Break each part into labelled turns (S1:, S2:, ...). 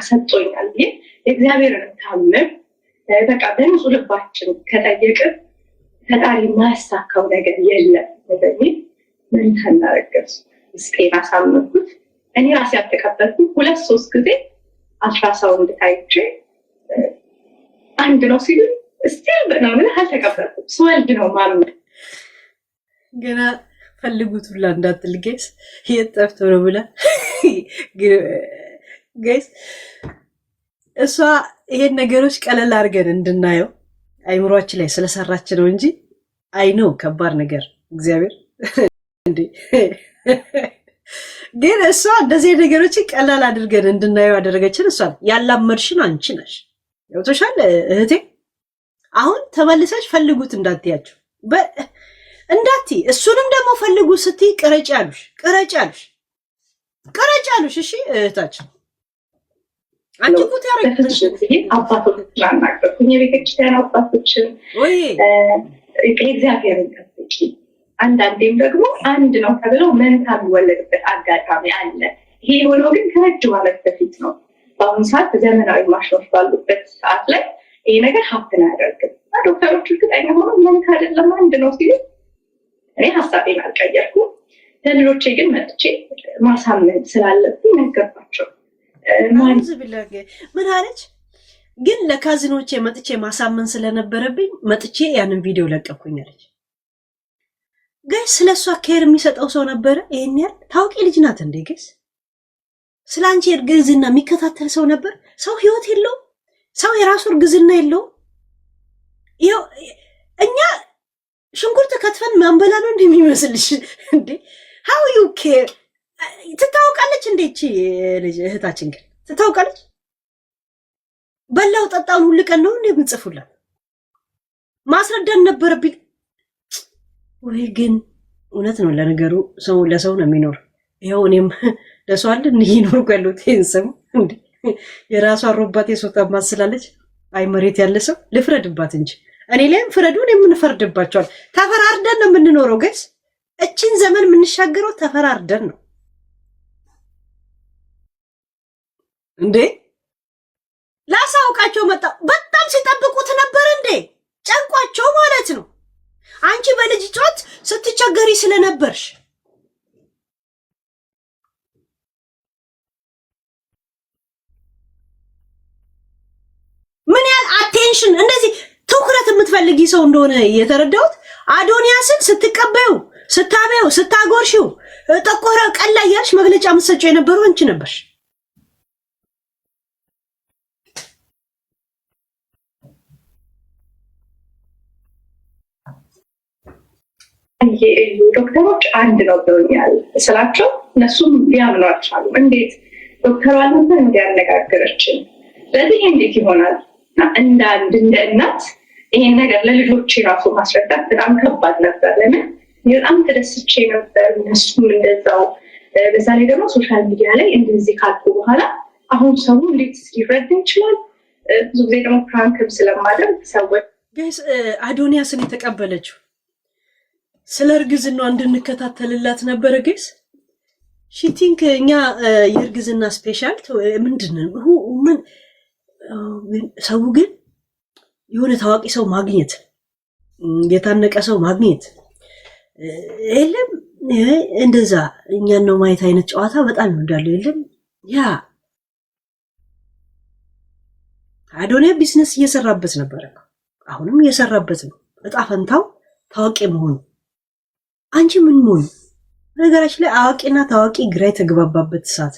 S1: ሰጥቶኛል ብዬ የእግዚአብሔርን ታምር በቃ በንጹህ ልባችን ከጠየቅን ፈጣሪ ማያሳካው ነገር የለም በሚል መንታ እናረገዝ ውስጤን አሳመንኩት። እኔ ራሴ ያልተቀበልኩት 2-3 ጊዜ አልትራሳውንድ ታይቼ አንድ ነው ሲሉ እስቲል በናምን አልተቀበልኩም። ስወልድ ነው ማምን
S2: ገና ፈልጉት ብላ እንዳትል ጋይስ የት ጠፍቶ ነው ብላ ጋይስ እሷ ይሄን ነገሮች ቀለል አድርገን እንድናየው አይምሯችን ላይ ስለሰራች ነው እንጂ አይኖ ከባድ ነገር እግዚአብሔር እንዴ ግን እሷ እንደዚህ ነገሮችን ቀላል አድርገን እንድናየው ያደረገችን እሷ ያላመድሽን አንቺ ነሽ። ያውቶሻል እህቴ። አሁን ተመልሰሽ ፈልጉት እንዳትያቸው እንዳትይ እሱንም ደግሞ ፈልጉ ስትይ ቅረጭ ያሉሽ እሺ እህታችን አንቺ ኩት ያረጋግጥሽ
S1: አባቶች አናገርኩኝ የቤተክርስቲያን አባቶችን ወይ እግዚአብሔርን ጠብቂ። አንዳንዴም ደግሞ አንድ ነው ተብለው መንታ የሚወለድበት አጋጣሚ አለ። ይሄ የሆነው ግን ከረጅም ዓመት በፊት ነው። በአሁኑ ሰዓት ዘመናዊ ማሽኖች ባሉበት ሰዓት ላይ ይሄ ነገር ሀብትን አያደርግም። ዶክተሮች እርግጠኛ ሆነው መንታ አይደለም አንድ ነው ሲሉ እኔ ሀሳቤን አልቀየርኩም። ለልጆቼ ግን መጥቼ ማሳመን ስላለብኝ ነገርኳቸው።
S2: ምን አለች ግን ለካዝኖቼ መጥቼ ማሳመን ስለነበረብኝ መጥቼ ያንን ቪዲዮ ለቀኩኝ አለች። ጋይስ ስለሷ ኬር የሚሰጠው ሰው ነበረ። ይሄን ያህል ታውቂ ልጅ ናት እንዴ ጋይስ? ስላንቺ እርግዝና የሚከታተል ሰው ነበር። ሰው ህይወት የለው፣ ሰው የራሱ እርግዝና የለው። ይሄው እኛ ሽንኩርት ከትፈን ማንበላ ነው እንደሚመስልሽ እንዴ? how you care ትታውቃለች እንዴ እቺ ልጅ እህታችን ግን ትታውቃለች? በላው ጠጣውን ሁሉ ቀን ነው እንደምጽፉላት ማስረዳን ነበረብኝ። ወይ ግን እውነት ነው። ለነገሩ ሰው ለሰው ነው የሚኖር። ይሄው እኔም ለሰው አይደል ይኖር ያለው ተንሰም እንዴ የራሷ አሮባት የሶታ ማስላለች። አይ መሬት ያለ ሰው ልፍረድባት እንጂ እኔ ላይም ፍረዱን የምንፈርድባቸዋል። ተፈራርደን ነው የምንኖረው ጋይስ። እቺን ዘመን የምንሻገረው ተፈራርደን ነው እንዴ። ላሳውቃቸው መጣ። በጣም ሲጠብቁት ነበር እንዴ ጨንቋቸው ማለት ነው። አንቺ በልጅ ጮት ስትቸገሪ ስለነበርሽ ምን ያህል አቴንሽን እንደዚህ ትኩረት የምትፈልጊ ሰው እንደሆነ የተረዳሁት አዶንያስን ስትቀበዩ፣ ስታበዩ፣ ስታጎርሺው ጠቆረ ቀላ እያልሽ መግለጫ የምትሰጪው የነበረው አንቺ ነበርሽ።
S1: ዶክተሮች አንድ ነው ብለውኛል ስላቸው እነሱም ሊያምኑ አልቻሉም። እንዴት ዶክተሯ ነበር እንዲያነጋገረችን ስለዚህ እንዴት ይሆናል? እንደ እናት ይሄን ነገር ለልጆቼ ራሱ ማስረዳት በጣም ከባድ ነበር። ለምን በጣም ተደስቼ ነበር፣ እነሱም እንደዛው። በዛ ላይ ደግሞ ሶሻል ሚዲያ ላይ እንደዚህ ካልኩ በኋላ አሁን ሰው እንዴት ሊረዳ ይችላል? ብዙ ጊዜ ደግሞ ፕራንክም ስለማደርግ ሰዎች
S2: ጋይስ አዶንያስን የተቀበለችው ስለ እርግዝናው እንድንከታተልላት ነበረ ጋይስ። ሺ ቲንክ እኛ የእርግዝና ስፔሻል ምንድነው ምን ሰው ግን የሆነ ታዋቂ ሰው ማግኘት፣ የታነቀ ሰው ማግኘት የለም እንደዛ እኛን ነው ማየት አይነት ጨዋታ በጣም እንዳለው የለም። ያ አዶንያ ቢዝነስ እየሰራበት ነበር፣ አሁንም እየሰራበት ነው። እጣ ፈንታው ታዋቂ መሆኑ። አንቺ ምን ሞኝ ነገራችን ላይ አዋቂና ታዋቂ ግራ የተገባባበት ሰዓት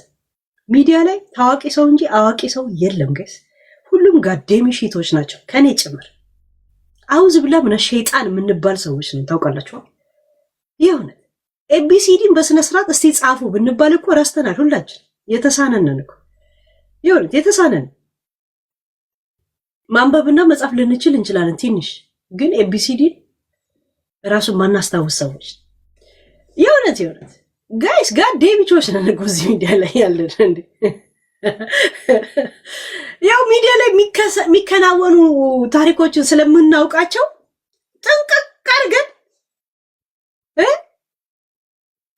S2: ሚዲያ ላይ ታዋቂ ሰው እንጂ አዋቂ ሰው የለም ጋይስ። ሁሉም ጋዴሚ ሺቶች ናቸው ከኔ ጭምር። አውዝ ብላ ምን ሸይጣን የምንባል ሰዎች ነው ታውቃላችሁ። ይሁን ኤቢሲዲን በስነ ስርዓት እስቲ ጻፉ ብንባል እኮ ረስተናል። ሁላችን የተሳነነን እኮ ይሁን የተሳነን ማንበብና መጻፍ ልንችል እንችላለን ትንሽ፣ ግን ኤቢሲዲን ራሱን ማናስታውስ ሰዎች የእውነት ጋይስ ጋዴሚቾች ነን እኮ እዚህ ሚዲያ ላይ ያለን እንዴ። ያው ሚዲያ ላይ የሚከናወኑ ታሪኮችን ስለምናውቃቸው ጥንቅቅ አድርገን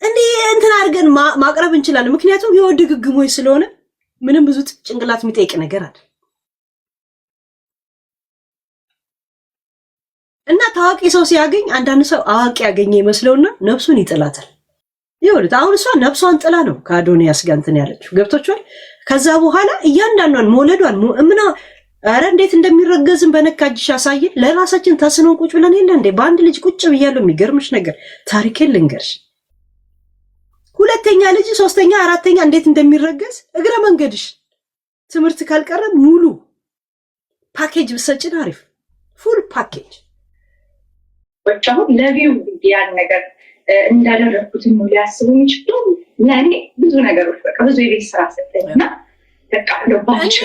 S2: እንዲህ እንትን አድርገን ማቅረብ እንችላለን። ምክንያቱም የወድ ግግሞች ስለሆነ ምንም ብዙ ጭንቅላት የሚጠይቅ ነገር አለ። እና ታዋቂ ሰው ሲያገኝ አንዳንድ ሰው አዋቂ ያገኘ ይመስለውና ነፍሱን ይጥላታል። ይኸውልህ አሁን እሷ ነፍሷን ጥላ ነው ከአዶንያስ ጋር እንትን ያለችው ገብቶቿል። ከዛ በኋላ እያንዳንዷን መውለዷን ምና ኧረ እንዴት እንደሚረገዝም በነካጅሽ አሳየን። ለራሳችን ተስኖን ቁጭ ብለን የለ እንዴ? በአንድ ልጅ ቁጭ ብያለሁ። የሚገርምሽ ነገር ታሪኬን ልንገርሽ። ሁለተኛ ልጅ፣ ሶስተኛ፣ አራተኛ እንዴት እንደሚረገዝ እግረ መንገድሽ ትምህርት ካልቀረ ሙሉ ፓኬጅ ብሰጭን አሪፍ ፉል ፓኬጅ።
S1: ወጭ አሁን ለቪው ያን ነገር እንዳደረኩት ነው ሊያስቡ የሚችሉ። ለእኔ ብዙ ነገሮች በቃ ብዙ የቤት ስራ ሰጠኝና በቃ ነው ባንቺ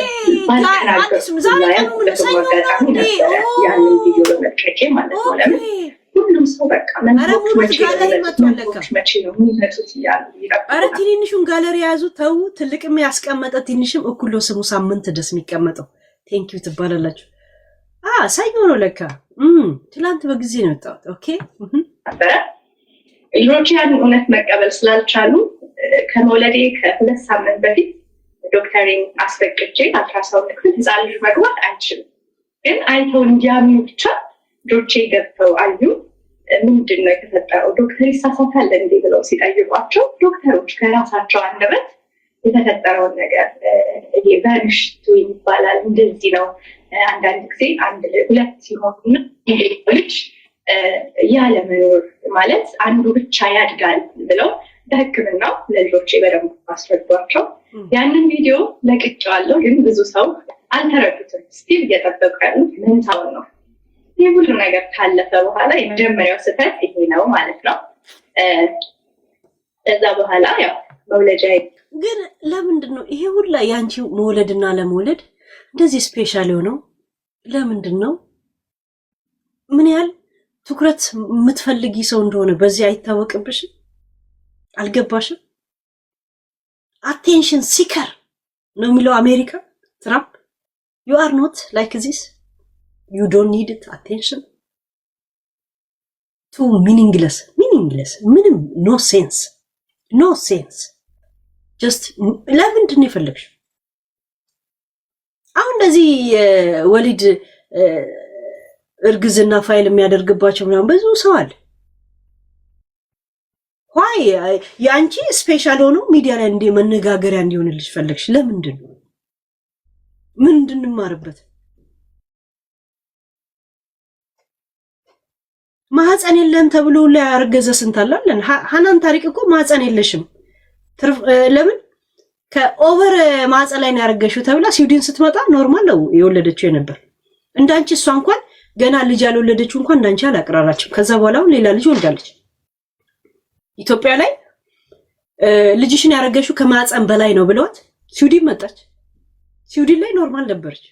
S1: ያንን ቪዲዮ ለመልቀቄ ማለት ነው። ለምን ሁሉም ሰው በቃ መንቶች መቼ ነው የሚመጡት እያሉ ይጠብቃሉ።
S2: ኧረ ትንንሹን ጋለሪ ያዙ ተው። ትልቅም ያስቀመጠ ትንሽም እኩል ነው ስሙ ሳምንት ደስ የሚቀመጠው። ቴንኪው ትባላላችሁ። ሰኞ ነው ለካ። ትላንት በጊዜ ነው የወጣሁት። ኦኬ
S1: ነበረ ልጆች ያን እውነት መቀበል ስላልቻሉ ከመውለዴ ከ2 ሳምንት በፊት ዶክተሪን አስፈቅጄ አልትራሳውንድ ክፍል ህፃን ልጅ መግባት አይችልም፣ ግን አይተው እንዲያምኑ ብቻ ልጆቼ ገብተው አዩ። ምንድን ነው የተፈጠረው? ዶክተር ይሳሳታል እንዴ ብለው ሲጠይቋቸው ዶክተሮች ከራሳቸው አንደበት የተፈጠረውን ነገር ይሄ ቨርሽቱ ይባላል እንደዚህ ነው። አንዳንድ ጊዜ 1-2 ሲሆኑና ልጅ ያለመኖር ማለት አንዱ ብቻ ያድጋል ብለው በሕክምናው ለልጆቼ በደንብ አስረዷቸው። ያንን ቪዲዮ ለቅቄዋለሁ፣ ግን ብዙ ሰው አልተረዱትም። ስቲል እየጠበቁ ያሉት መንታውን ነው። ይህ ሁሉ ነገር ካለፈ በኋላ የመጀመሪያው ስህተት ይሄ ነው ማለት ነው። ከዛ በኋላ ያው መውለጃ።
S2: ግን ለምንድን ነው ይሄ ሁላ የአንቺ መውለድና ለመውለድ እንደዚህ ስፔሻል የሆነው? ለምንድን ነው? ምን ያህል ትኩረት የምትፈልጊ ሰው እንደሆነ በዚህ አይታወቅብሽም? አልገባሽም? አቴንሽን ሲከር ነው የሚለው አሜሪካ ትራምፕ። ዩ አር ኖት ላይክ ዚስ ዩ ዶንት ኒድ ኢት አቴንሽን ቱ ሚኒንግለስ ምንም ኖ ሴንስ ጀስት ለምንድን ነው የፈለግሽው? አሁን እንደዚህ ወሊድ እርግዝና ፋይል የሚያደርግባቸው ምናምን ብዙ ሰው አለ። ዋይ ያንቺ ስፔሻል ሆኖ ሚዲያ ላይ እንደ መነጋገሪያ እንዲሆንልሽ ፈለግሽ? ለምንድን ነው? ምን እንድንማርበት? ማህፀን የለም ተብሎ ላይ ያረገዘ ስንት አለን። ሀናን ታሪክ እኮ ማህፀን የለሽም ለምን ከኦቨር ማህፀን ላይ ነው ያረገሽው ተብላ ስዊድን ስትመጣ ኖርማል ነው የወለደችው የነበር። እንዳንቺ እሷ እንኳን ገና ልጅ ያልወለደችው እንኳን እንዳንቺ አላቀራራችም። ከዛ በኋላ ሌላ ልጅ ወልዳለች። ኢትዮጵያ ላይ ልጅሽን ያረገሽው ከማህፀን በላይ ነው ብለዋት ስዊድን መጣች። ስዊድን ላይ ኖርማል ነበረች።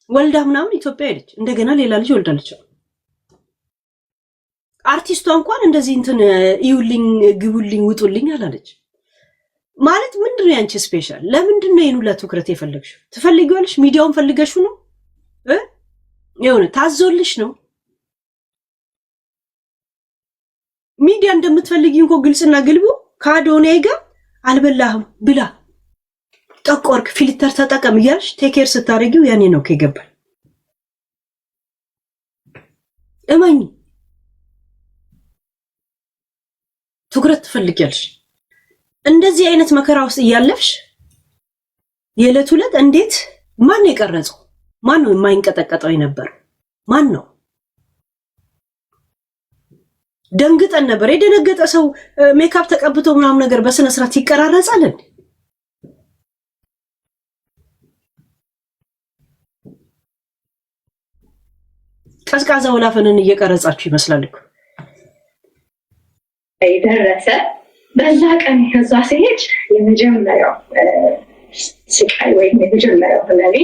S2: ወልዳ ምናምን ኢትዮጵያ ሄደች። እንደገና ሌላ ልጅ ወልዳለች። አርቲስቷ እንኳን እንደዚህ እንትን ይውልኝ ግቡልኝ ውጡልኝ አላለች። ማለት ምንድነው ያንቺ ስፔሻል? ለምንድን ነው የኑላ ትኩረት የፈለግሽው? ትፈልጊዋለሽ? ሚዲያውን ፈልገሽው ነው? የሆነ ታዞልሽ ነው? ሚዲያ እንደምትፈልጊ እንኮ ግልጽና ግልቡ ከአዶናይ ጋር አልበላህም ብላ ጠቆርክ ፊልተር ተጠቀም እያልሽ ቴኬር ስታደርጊው ያኔ ነው ከገባል። እመኝ ትኩረት ትፈልጊያለሽ። እንደዚህ አይነት መከራ ውስጥ እያለፍሽ የዕለት ዕለት እንዴት ማን የቀረጸው? ማን ነው የማይንቀጠቀጠው የነበር? ማን ነው? ደንግጠን ነበር። የደነገጠ ሰው ሜካፕ ተቀብቶ ምናምን ነገር በስነ ስርዓት ይቀራረጻል እንዴ? ቀዝቃዛ ወላፈንን እየቀረጻችሁ ይመስላል እኮ።
S1: ደረሰ በዛ ቀን ከዛ ሲሄድ የመጀመሪያው ስቃይ ወይም የመጀመሪያው ህመሜ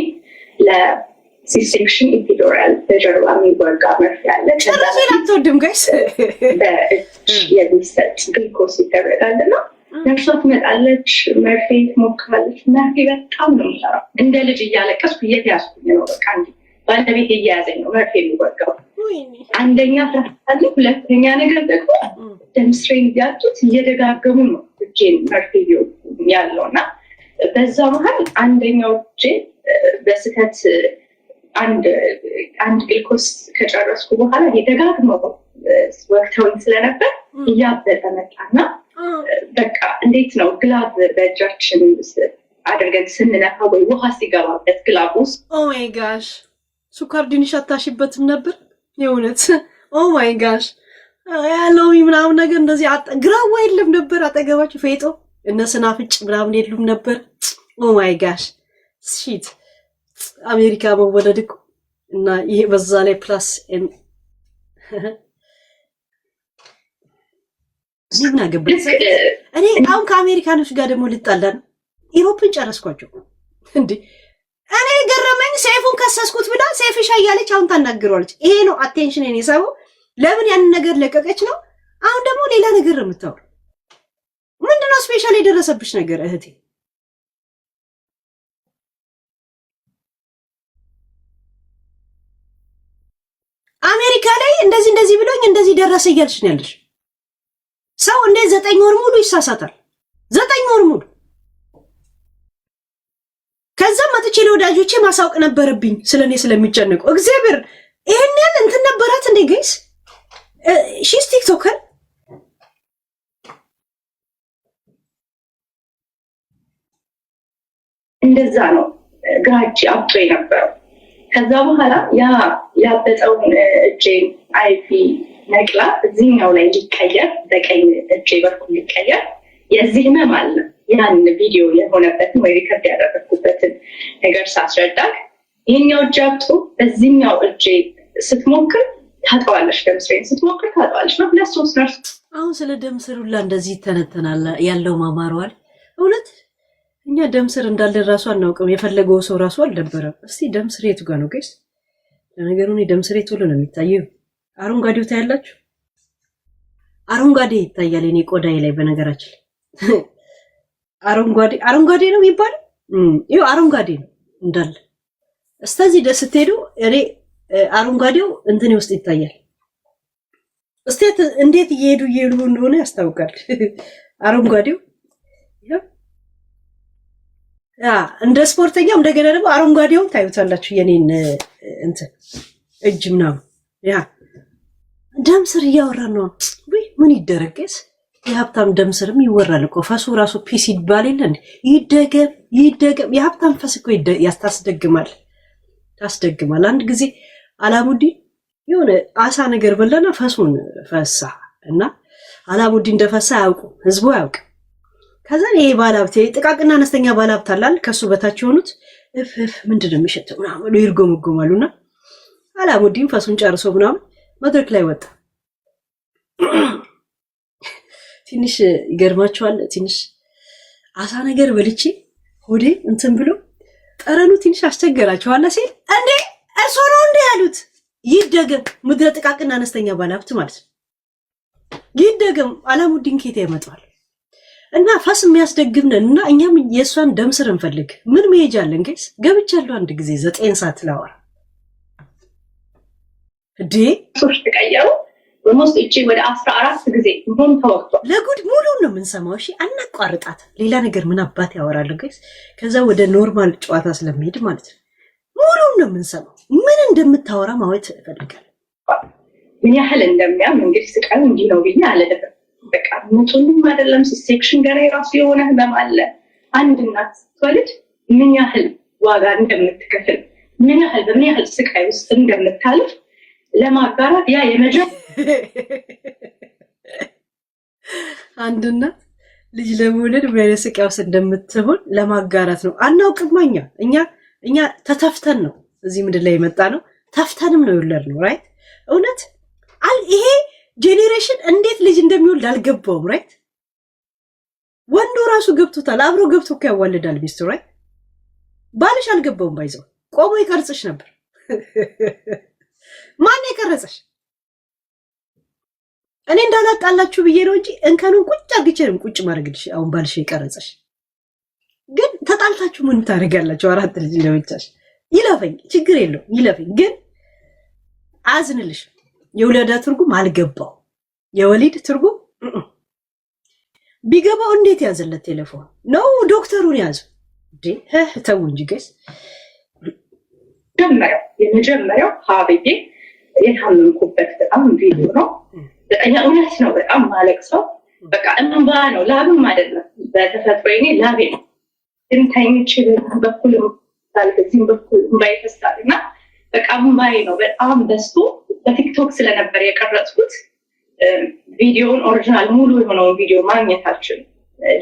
S1: ለሲሴክሽን ኢፒዱራል በጀርባ የሚወጋ መርፌ አለ።
S2: ጨረሴ ላትወድም ጋይስ
S1: በእጅ የሚሰጥ ግልኮስ ይደረጋልና ነርሷ ትመጣለች፣ መርፌ ትሞክራለች። መርፌ በጣም ነው የሚሰራው። እንደ ልጅ እያለቀስኩ እየተያዝኩኝ ነው። በቃ እንዲ ባለቤት እየያዘኝ ነው መርፌ የሚወጋው። አንደኛ ፍራቻለ፣ ሁለተኛ ነገር ደግሞ ደምስሬን እያጡት እየደጋገሙ ነው እጄን መርፌ ያለውና በዛ መሀል አንደኛው እጄ በስህተት አንድ ግልኮስ ከጨረስኩ በኋላ ደጋግመው ወቅተውኝ ስለነበር እያበጠ መጣና በቃ እንዴት ነው ግላቭ በእጃችን አድርገን ስንነካ ወይ ውሃ ሲገባበት ግላቭ ውስጥ
S2: ኦ ማይ ጋሽ ሱካር ድንሽ አታሽበትም ነበር የእውነት ኦ ማይ ጋሽ ያለው ምናምን ነገር እንደዚህ ግራዋ የለም ነበር አጠገባችሁ ፌጦ እነ ስናፍጭ ምናምን የሉም ነበር ኦ ማይ ጋሽ ሺት አሜሪካ መወለድ እኮ እና ይሄ በዛ ላይ ፕላስ ምን አገባኝ እኔ አሁን ከአሜሪካኖች ጋር ደግሞ ልጣላን ኢሮፕን ጨረስኳቸው እንዴ እኔ ገረመኝ ሰይፉን ከሰስኩት ብላ ሰይፍሻ እያለች አሁን ታናግረዋለች ይሄ ነው አቴንሽን እኔ ሰው ለምን ያን ነገር ለቀቀች ነው አሁን ደግሞ ሌላ ነገር ነው የምታወራው ምንድነው ስፔሻል የደረሰብሽ ነገር እህቴ አሜሪካ ላይ እንደዚህ ብሎኝ እንደዚህ ደረሰ እያልሽ ነው ያለሽ ሰው እንደ 9 ወር ሙሉ ይሳሳታል 9 ወር ሙሉ ከዛ መጥቼ ለወዳጆቼ ማሳወቅ ነበረብኝ ስለኔ ስለሚጨነቁ እግዚአብሔር ይሄንን እንትን ነበራት እንደ ጋይስ ሺስ ቲክቶከር
S1: እንደዛ ነው ግራጭ አጥቶ የነበረው ከዛ በኋላ ያበጠውን እጄ አይፒ ነቅላ እዚህኛው ላይ ሊቀየር በቀኝ እጄ በኩል ሊቀየር የዚህ ህመም አለ ያን ቪዲዮ የሆነበትን ወይ ሪከርድ ያደረኩበትን ነገር ሳስረዳክ ይሄኛው እጅ አጥቶ በዚህኛው እጄ ስትሞክር ታጣዋለሽ ደምስሬን ስትሞክር ታጣዋለሽ ነው ለሶስት ነርስ
S2: አሁን ስለ ደምስሩላ እንደዚህ ተነተናል ያለው ማማሯል እውነት እኛ ደምስር እንዳለ ራሱ አናውቅም የፈለገው ሰው ራሱ አልነበረም እስቲ ደምስር የቱ ጋር ነው ጋይስ ለነገሩ ነው ደምስር የቱ ነው የሚታየው አረንጓዴው ታያላችሁ አረንጓዴ ይታያል እኔ ቆዳዬ ላይ በነገራችን አረንጓዴ ነው የሚባለው ይሄ አረንጓዴ ነው እንዳለ እስታዚህ ደስ ስትሄዱ እኔ አረንጓዴው እንትን ውስጥ ይታያል እስቲ እንዴት እየሄዱ እንደሆነ ያስታውቃል አረንጓዴው እንደ ስፖርተኛም እንደገና ደግሞ አረንጓዴውን ታዩታላችሁ የኔን እንትን እጅ ምናምን ደምስር እያወራን ነው ወይ ምን ይደረገስ የሀብታም ደምስርም ይወራል እኮ ፈሱ ራሱ ፒስ ይባል የለ እንዴ ይደገም የሀብታም ፈስ እኮ ያስታስደግማል ታስደግማል አንድ ጊዜ አላሙዲ የሆነ አሳ ነገር በላና ፈሱን ፈሳ እና አላሙዲ እንደፈሳ ያውቁ ህዝቡ ያውቅ ከዛ ይሄ ባላብቴ ጥቃቅና አነስተኛ ባላብት አላል ከሱ በታች ሆኑት እፍ ምንድነው የሚሸተው ምናምን ይርጎምጎማሉና አላሙዲን ፈሱን ጨርሶ ምናምን መድረክ ላይ ወጣ ትንሽ ይገርማችኋል ትንሽ አሳ ነገር በልቼ ሆዴ እንትን ብሎ ጠረኑ ትንሽ አስቸገራቸው አለ ሲል እንዴ እርሶ ነው እንዴ ያሉት ይደገም ምድረ ጥቃቅና አነስተኛ ባላብት ማለት ይደገም አላሙዲን ኬት ያመጣል እና ፈስ የሚያስደግምነን እና እኛም የሷን ደምስር እንፈልግ ምን መሄጃለን ጋይስ ገብቻለሁ አንድ ጊዜ 9 ሰዓት ላወራ እንዴ
S1: ሶስት ተቀየሩ ወንስ እቺ ወደ 14 ጊዜ ሆን ተወቅቷል
S2: ለጉድ ሙሉ ነው የምንሰማው እሺ አናቋርጣት ሌላ ነገር ምን አባት ያወራል ጋይስ ከዛ ወደ ኖርማል ጨዋታ ስለሚሄድ ማለት ነው ሙሉ ነው የምንሰማው ምን እንደምታወራ ማወቅ እፈልጋለሁ
S1: ምን ያህል እንደሚያም እንግዲህ ስቃዩ እንዲህ ነው ብዬ አለደፈ በቃ ምንቱንም አይደለም ሴክሽን ጋር የራሱ የሆነ ህመም አለ አንድ እናት ስትወልድ ምን ያህል ዋጋ እንደምትከፍል ምን ያህል በምን ያህል ስቃይ ውስጥ እንደምታልፍ ለማጋራት ያ
S2: አንድ እናት ልጅ ለመውለድ ምን አይነት ስቃይ ውስጥ እንደምትሆን ለማጋራት ነው አናውቅማኛ እኛ ተተፍተን ነው እዚህ ምድር ላይ የመጣ ነው ተፍተንም ነው የወለድነው ራይት እውነት ይሄ ጄኔሬሽን እንዴት ልጅ እንደሚወልድ አልገባውም ራይት ወንዱ ራሱ ገብቶታል አብሮ ገብቶ ያዋልዳል ሚስቱ ራይት ባልሽ አልገባውም ባይዘው ቆሞ ይቀርጽሽ ነበር ማን ይቀርጽሽ እኔ እንዳላጣላችሁ ብዬ ነው እንጂ እንከኑን ቁጭ አርግቼም ቁጭ ማድረግልሽ አሁን ባልሽ ይቀርጽሽ ግን ተጣልታችሁ ምን ታረጋላችሁ አራት ልጅ ለብቻሽ ይለፈኝ ችግር የለው ይለፈኝ ግን አዝንልሽ የወለዳ ትርጉም አልገባው የወሊድ ትርጉም ቢገባው እንዴት ያዘለት ቴሌፎን ነው ዶክተሩን ያዙ ተው እንጂ ጋይስ።
S1: የመጀመሪያው ሀብዬ የታመምኩበት በጣም ቪዲዮ ነው። እውነት ነው። በጣም ማለቅ ሰው በቃ እንባ ነው፣ ላብም አይደለም። በተፈጥሮ እኔ ላቤ ነው፣ ግን ተኝቼ በኩል በዚህም በኩል እንባ ይፈሳል እና በቃ እንባዬ ነው በጣም በዝቶ በቲክቶክ ስለነበር የቀረጽኩት ቪዲዮውን ኦሪጂናል ሙሉ የሆነውን ቪዲዮ ማግኘታችን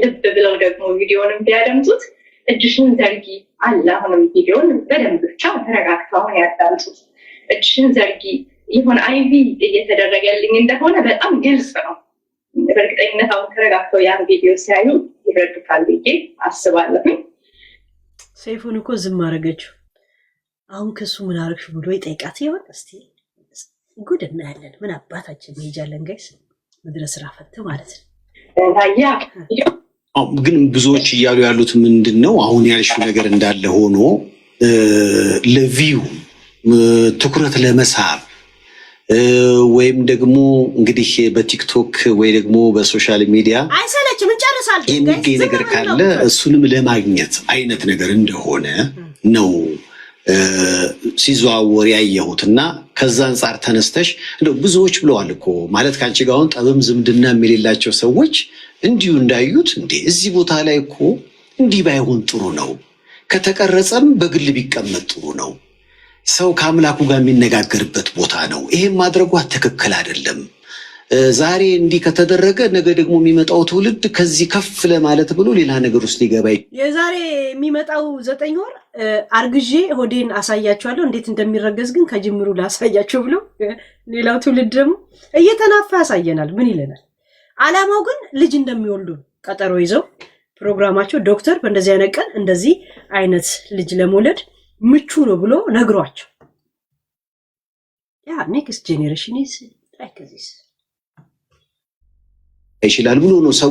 S1: ልብ ብለው ደግሞ ቪዲዮንም ቢያደምጡት እጅሽን ዘርጊ አለ። አሁንም ቪዲዮን በደንብ ብቻ ተረጋግተው አሁን ያዳምጡት። እጅሽን ዘርጊ ይሆን አይቪ እየተደረገልኝ እንደሆነ በጣም ግልጽ ነው። በእርግጠኝነት አሁን ተረጋግተው ያን ቪዲዮ ሲያዩ ይረዱታል ብዬ አስባለሁ።
S2: ሰይፉን እኮ ዝም አደረገችው። አሁን ከሱ ምን አደረግሽ ብሎ ይጠይቃት ይሆን? እስቲ ጉድ እናያለን። ምን አባታችን እንሄጃለን ጋይስ። ምድረ ስራ ፈት ማለት ነው።
S3: ግን ብዙዎች እያሉ ያሉት ምንድን ነው? አሁን ያልሽው ነገር እንዳለ ሆኖ ለቪው ትኩረት ለመሳብ ወይም ደግሞ እንግዲህ በቲክቶክ ወይ ደግሞ በሶሻል ሚዲያ
S2: አይሰለችም እንጨርሳለን
S3: የሚገኝ ነገር ካለ እሱንም ለማግኘት አይነት ነገር እንደሆነ ነው ሲዘዋወር ያየሁትና ከዛ አንጻር ተነስተሽ እንደው ብዙዎች ብለዋል እኮ ማለት ካንቺ ጋር አሁን ጠብም ዝምድና የሌላቸው ሰዎች እንዲሁ እንዳዩት እንዴ እዚህ ቦታ ላይ እኮ እንዲህ ባይሆን ጥሩ ነው፣ ከተቀረጸም በግል ቢቀመጥ ጥሩ ነው፣ ሰው ከአምላኩ ጋር የሚነጋገርበት ቦታ ነው፣ ይሄን ማድረጓ ትክክል አይደለም፣ ዛሬ እንዲህ ከተደረገ ነገ ደግሞ የሚመጣው ትውልድ ከዚህ ከፍ ለማለት ብሎ ሌላ ነገር ውስጥ ሊገባ
S2: የዛሬ የሚመጣው 9 ወር አርግዤ ሆዴን አሳያቸዋለሁ እንዴት እንደሚረገዝ ግን ከጅምሩ ላሳያቸው ብሎ ሌላው ትውልድ ደግሞ እየተናፋ ያሳየናል። ምን ይለናል? አላማው ግን ልጅ እንደሚወልዱ ቀጠሮ ይዘው ፕሮግራማቸው ዶክተር በእንደዚህ አይነት ቀን እንደዚህ አይነት ልጅ ለመውለድ ምቹ ነው ብሎ ነግሯቸው ያ ኔክስት ጄኔሬሽን ኢዝ ላይክ ዚስ
S3: ይችላል ብሎ ነው ሰው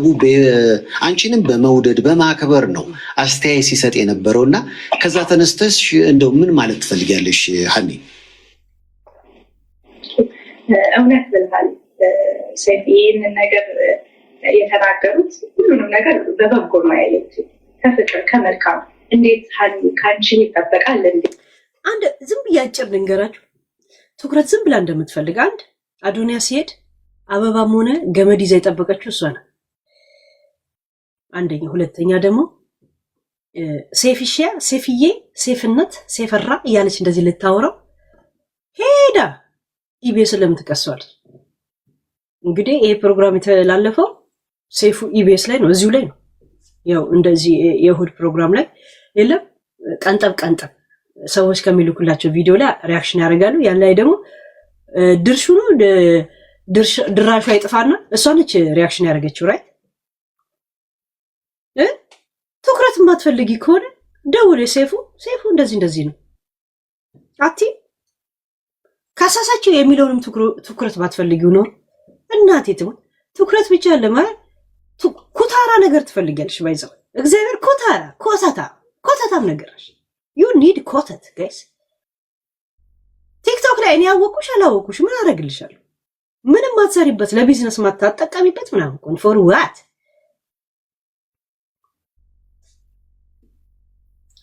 S3: አንቺንም በመውደድ በማክበር ነው አስተያየት ሲሰጥ የነበረውና ከዛ ተነስተሽ እንደው ምን ማለት ትፈልጊያለሽ ሀኒ?
S1: እውነት ብለሃል ሰይፍ። ይህንን ነገር የተናገሩት ሁሉንም ነገር በበጎ ነው ያየሁት፣ ከፍቅር ከመልካም። እንዴት ሀኒ ከአንቺ ይጠበቃል እንዴ?
S2: አንድ ዝም ብዬ አጭር ልንገራችሁ። ትኩረት ዝም ብላ እንደምትፈልግ አንድ አዶንያ ሲሄድ አበባም ሆነ ገመድ ይዛ የጠበቀችው እሷ ናት። አንደኛ። ሁለተኛ ደግሞ ሴፍዬ ሴፍነት ሴፈራ እያለች እንደዚህ ልታወራው ሄዳ ኢቢኤስ ለምን ትቀሷለች? እንግዲህ ይሄ ፕሮግራም የተላለፈው ሴፉ ኢቢኤስ ላይ ነው፣ እዚሁ ላይ ነው። ያው እንደዚህ የእሁድ ፕሮግራም ላይ የለም ቀንጠብ ሰዎች ከሚልኩላቸው ቪዲዮ ላይ ሪያክሽን ያደርጋሉ። ያን ላይ ደግሞ ድርሹ ነው ድራሹ አይጥፋና እሷ ነች ሪያክሽን ያደረገችው። ራይት ትኩረት የማትፈልጊ ከሆነ ደውል ሴፉ እንደዚህ ነው አቲ ካሳሳቸው የሚለውንም ትኩረት ባትፈልጊው ነው እናቴ ትሙት። ትኩረት ብቻ ለማለት ኩታራ ነገር ትፈልጊያለሽ። ባይዘው እግዚአብሔር ኮታታም ነገርሽ ዩ ኒድ ኮተት ጋይስ። ቲክቶክ ላይ እኔ ያወቁሽ አላወቁሽ ምን አደርግልሻለሁ? ምንም ማትሰሪበት ለቢዝነስ ማታጠቀሚበት ምናምን ኮን ፎር ዋት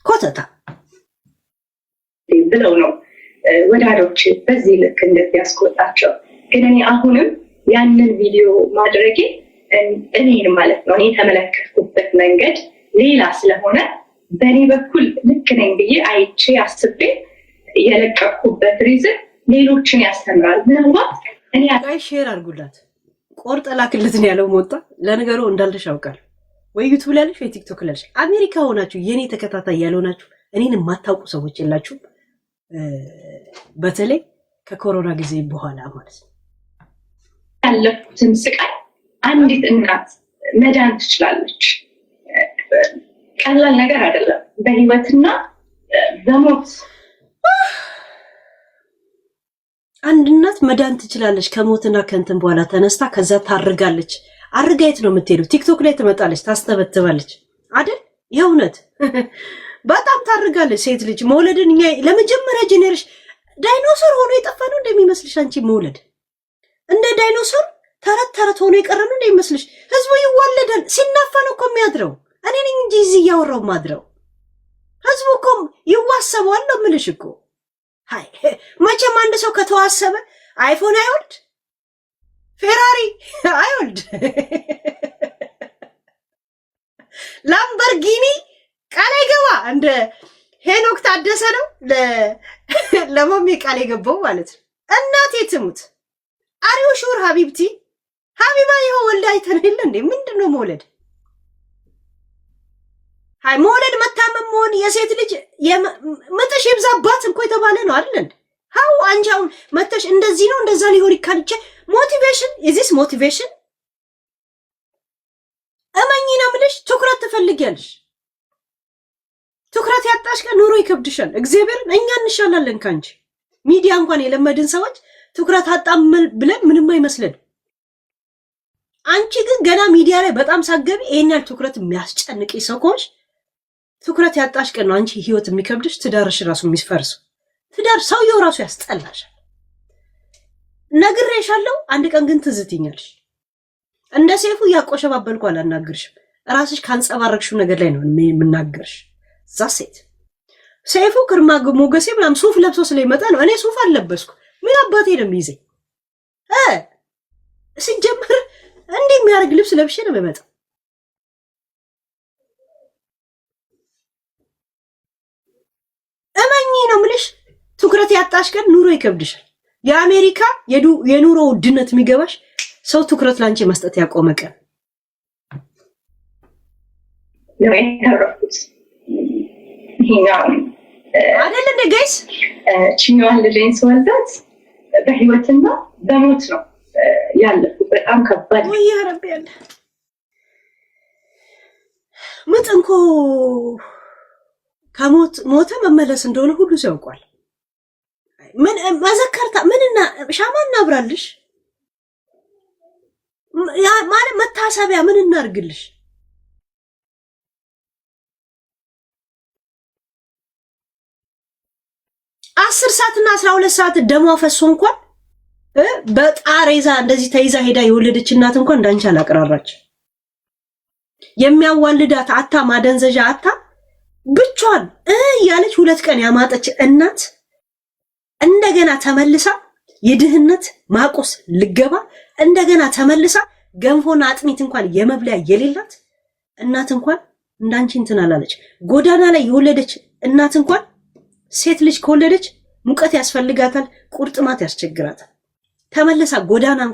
S2: ኮተታ
S1: ብለው ነው ወዳጆች በዚህ ልክ እንደዚህ ያስቆጣቸው። ግን እኔ አሁንም ያንን ቪዲዮ ማድረጌ እኔን ማለት ነው እኔ የተመለከትኩበት መንገድ ሌላ ስለሆነ በእኔ በኩል ልክ ነኝ ብዬ አይቼ አስቤ የለቀቅኩበት ሪዝን ሌሎችን ያስተምራል። ምናልባት እኔ
S2: ሼር አድርጉላት ቆርጠ ላክልትን ያለው ሞጣ ለነገሩ እንዳልተሽ አውቃለሁ። ወይ ዩቲዩብ ላይ ወይ ቲክቶክ ላይ አሜሪካ ሆናችሁ የኔ ተከታታይ ያልሆናችሁ እኔን የማታውቁ ሰዎች የላችሁ። በተለይ ከኮሮና ጊዜ በኋላ ማለት ነው
S1: ያለፉትን ስቃይ አንዲት እናት መዳን ትችላለች። ቀላል ነገር አይደለም። በህይወትና በሞት
S2: አንድ እናት መዳን ትችላለች። ከሞትና ከንትን በኋላ ተነስታ ከዛ ታርጋለች። አርጋ የት ነው የምትሄደው? ቲክቶክ ላይ ትመጣለች፣ ታስተበትባለች አይደል? የእውነት በጣም ታርጋለች። ሴት ልጅ መውለድን እኛ ለመጀመሪያ ጄኔሬሽን ዳይኖሰር ሆኖ የጠፋ ነው እንደሚመስልሽ አንቺ? መውለድ እንደ ዳይኖሰር ተረት ሆኖ የቀረ ነው እንደሚመስልሽ? ህዝቡ ይዋለዳል። ሲናፋ ነው እኮ የሚያድረው። እኔ ነኝ እንጂ እዚህ እያወራው ማድረው ይተዋሰባል ነው የምልሽ እኮ። ሃይ መቼም አንድ ሰው ከተዋሰበ አይፎን አይወልድ፣ ፌራሪ አይወልድ፣ ላምበርጊኒ ቃል አይገባ። እንደ ሄኖክ ታደሰ ነው ለማሚ ቃል የገባው ማለት ነው። እናቴ ትሙት አሪው ሹር ሀቢብቲ ሀቢባ ይኸው ወልዳ አይተን የለ እንዴ? ምንድነው መውለድ? ሃይ መውለድ መታመም መሆን የሴት ልጅ ምጥሽ ይብዛባት እኮ የተባለ ነው አይደል? ሃው አንጃው መተሽ እንደዚህ ነው እንደዛ ሊሆን ይካልቸ ሞቲቬሽን ኢዚስ ሞቲቬሽን እመኚና ምልሽ ትኩረት ትፈልጊያለሽ። ትኩረት ያጣሽ ቀን ኑሮ ይከብድሻል። እግዚአብሔርን እኛ እንሻላለን ካንቺ። ሚዲያ እንኳን የለመድን ሰዎች ትኩረት አጣም ብለን ምንም አይመስለን። አንቺ ግን ገና ሚዲያ ላይ በጣም ሳገቢ ይሄን ያህል ትኩረት የሚያስጨንቅ ሰው ከሆንሽ ትኩረት ያጣሽ ቀን ነው አንቺ ህይወት የሚከብድሽ፣ ትዳርሽ ራሱ የሚፈርሰው። ትዳር ሰውየው ራሱ ያስጠላሻል። ነግሬሻለሁ። አንድ ቀን ግን ትዝትኛለሽ። እንደ ሰይፉ ያቆሸባበልኩ አላናግርሽም። ራስሽ ካንጸባረቅሽው ነገር ላይ ነው የምናገርሽ። ዛሴት ሰይፉ ግርማ ሞገሴ ምናምን ሱፍ ለብሶ ስለሚመጣ ነው። እኔ ሱፍ አልለበስኩ። ምን አባቴ ነው የሚይዘኝ? ሲጀምር እንዲህ የሚያደርግ ልብስ ለብሼ ነው የምመጣው። እመኚ ነው የምልሽ። ትኩረት ያጣሽ ቀን ኑሮ ይከብድሻል። የአሜሪካ የኑሮ ውድነት የሚገባሽ ሰው ትኩረት ላንቺ መስጠት ያቆመ ቀን አይደል እንደ ጋይስ?
S1: ችኛዋን ልጄን ስወልዳት በህይወትና በሞት ነው ያለፉት። በጣም ከባድ
S2: ወይ ያረብ ያለ ምጥ እንኮ ከሞት ሞተ መመለስ እንደሆነ ሁሉ ሰው ያውቃል። ምን መዘከርታ ምንና ሻማ እናብራልሽ ማለት መታሰቢያ ምን እናርግልሽ? አስር ሰዓትና 12 ሰዓት ደሟ ፈሶ እንኳን በጣሬዛ እንደዚህ ተይዛ ሄዳ የወለደች እናት እንኳን እንዳንቺ አላቀራራች። የሚያዋልዳት አታ ማደንዘዣ አታ ብቻዋን ያለች 2 ቀን ያማጠች እናት እንደገና ተመልሳ የድህነት ማቆስ ልገባ እንደገና ተመልሳ ገንፎና አጥሚት እንኳን የመብለያ የሌላት እናት እንኳን እንዳንቺ እንትን አላለች። ጎዳና ላይ የወለደች እናት እንኳን ሴት ልጅ ከወለደች ሙቀት ያስፈልጋታል፣ ቁርጥማት ያስቸግራታል። ተመልሳ ጎዳና